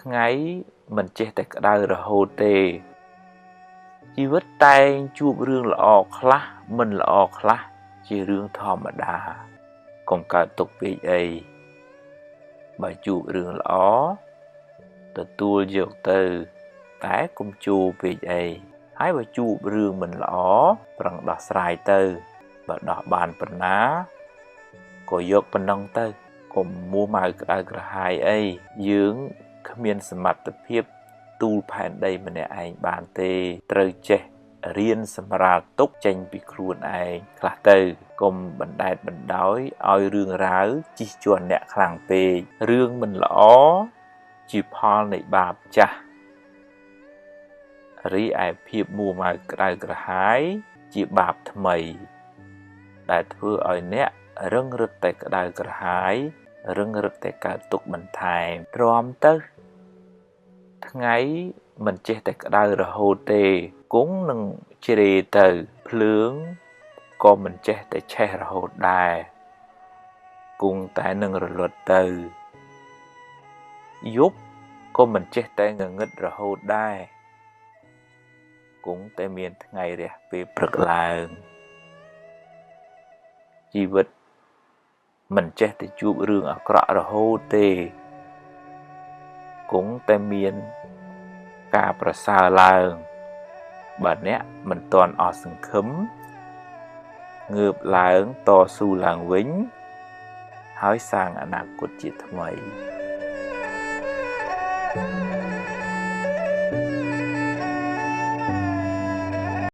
ថ្ងៃមិនចេះតែក្តៅរហូតទេជីវិតតែងជួបរឿងល្អខ្លះមិនល្អខ្លះជារឿងធម្មតាកុំកើតទុក្ខពេកអីបើជួបរឿងល្អទទួលយកទៅតែកុំជួបពេកអីហើយបើជួបរឿងមិនល្អប្រឹងដោះស្រាយទៅបើដោះបានប៉ុណ្ណាក៏យកប៉ុណ្ណឹងទៅកុំមួម៉ៅក្តៅក្រហាយអីយើងគ្មានសមត្ថភាពទូលផែនដីម្នាក់ឯងបានទេត្រូវចេះរៀនសម្រាលទុកចេញពីខ្លួនឯងខ្លះទៅកុំបណ្ដែតបណ្ដោយឲ្យរឿងរ៉ាវជិះជាន់អ្នកខ្លាំងពេករឿងមិនល្អជាផលនៃបាបចាស់រីឯភាពមួម៉ៅក្តៅក្រហាយជាបាបថ្មីដែលធ្វើឲ្យអ្នករឹងរឹតតែក្តៅក្រហាយរឹងរឹតតែកើតទុក្ខបន្ថែមទ្រាំទៅថ្ងៃមិនចេះតែក្តៅរហូតទេគង់នឹងជ្រេទៅភ្លើងក៏មិនចេះតែឆេះរហូតដែរគង់តែនឹងរលត់ទៅយប់ក៏មិនចេះតែងងឹតរហូតដែរគង់តែមានថ្ងៃរះពេលព្រឹកឡើងជីវិតមិនចេះតែជួបរឿងអាក្រក់រហូតទេគង់តែមានការប្រសើរឡើងបើអ្នកមិនទាន់អស់សង្ឃឹមងើបឡើងតស៊ូឡើងវិញហើយសាងអនាគតជាថ្មី